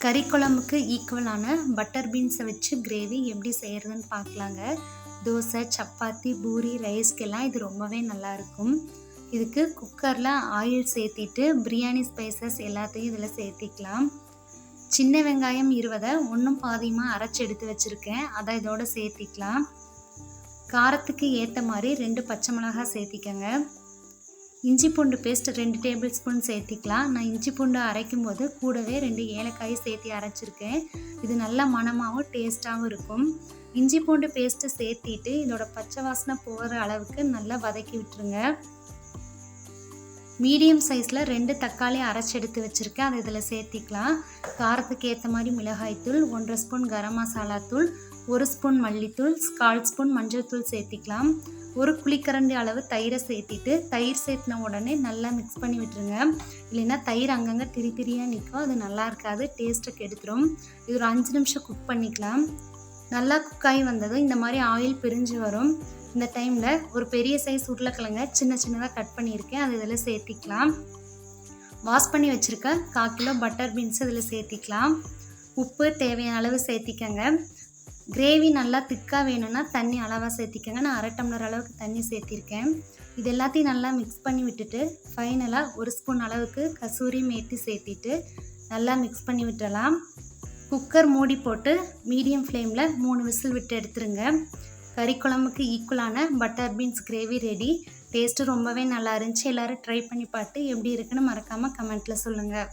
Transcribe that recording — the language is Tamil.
கறி குழம்புக்கு ஈக்குவலான பட்டர் பீன்ஸை வச்சு கிரேவி எப்படி செய்கிறதுன்னு பார்க்கலாங்க. தோசை, சப்பாத்தி, பூரி, ரைஸ்க்கெல்லாம் இது ரொம்பவே நல்லாயிருக்கும். இதுக்கு குக்கரில் ஆயில் சேர்த்திட்டு பிரியாணி ஸ்பைசஸ் எல்லாத்தையும் இதில் சேர்த்திக்கலாம். சின்ன வெங்காயம் 20 ஒன்றும் பாதியமாக அரைச்சி எடுத்து வச்சுருக்கேன், அதை இதோட சேர்த்திக்கலாம். காரத்துக்கு ஏற்ற மாதிரி 2 பச்சை மிளகாய் சேர்த்திக்கங்க. இஞ்சி பூண்டு பேஸ்ட் 2 டேபிள் ஸ்பூன் சேர்த்திக்கலாம். நான் இஞ்சி பூண்டு அரைக்கும் போது கூடவே 2 ஏலக்காய் சேர்த்தி அரைச்சிருக்கேன். இது நல்ல மணமாகவும் டேஸ்ட்டாகவும் இருக்கும். இஞ்சி பூண்டு பேஸ்ட்டு சேர்த்திட்டு இதோட பச்சை வாசனை போகிற அளவுக்கு நல்லா வதக்கி விட்டுருங்க. மீடியம் சைஸில் 2 தக்காளி அரைச்சி எடுத்து வச்சுருக்கேன், அதை இதில் சேர்த்திக்கலாம். காரத்துக்கு ஏற்ற மாதிரி மிளகாய்த்தூள், 1.5 ஸ்பூன் கரம் மசாலா தூள், 1 ஸ்பூன் மல்லித்தூள், 1/4 ஸ்பூன் மஞ்சள் தூள் சேர்த்திக்கலாம். 1 குழிக்கரண்டி அளவு தயிரை சேர்த்திட்டு தயிர் சேர்த்தின உடனே நல்லா மிக்ஸ் பண்ணி விட்டுருங்க. இல்லைன்னா தயிர் அங்கங்கே திரியாக நிற்கும், அது நல்லா இருக்காது, டேஸ்ட்டை கெடுத்துரும். இது ஒரு 5 நிமிஷம் குக் பண்ணிக்கலாம். நல்லா குக்காகி வந்ததும் இந்த மாதிரி ஆயில் பிரிஞ்சு வரும். இந்த டைமில் ஒரு பெரிய சைஸ் உருளைக்கிழங்க சின்னதாக கட் பண்ணியிருக்கேன், அது இதில் சேர்த்திக்கலாம். வாஷ் பண்ணி வச்சுருக்க 1/4 கிலோ பட்டர் பீன்ஸ் இதில் சேர்த்திக்கலாம். உப்பு தேவையான அளவு சேர்த்திக்கங்க. கிரேவி நல்லா திக்காக வேணும்னா தண்ணி அளவாக சேர்த்திக்கங்க. நான் 1/2 டம்ளர் அளவுக்கு தண்ணி சேர்த்திருக்கேன். இது எல்லாத்தையும் நல்லா மிக்ஸ் பண்ணி விட்டுட்டு ஃபைனலாக 1 ஸ்பூன் அளவுக்கு கசூரி மேத்தி சேர்த்திட்டு நல்லா மிக்ஸ் பண்ணி விட்டுறலாம். குக்கர் மூடி போட்டு மீடியம் ஃப்ளேமில் 3 விசில் விட்டு எடுத்துருங்க. கறி குழம்புக்கு ஈக்குவலான butter beans gravy ready. Taste ரொம்பவே நல்லா இருந்துச்சு. எல்லோரும் ட்ரை பண்ணி பார்த்து எப்படி இருக்குன்னு மறக்காமல் கமெண்ட்டில் சொல்லுங்கள்.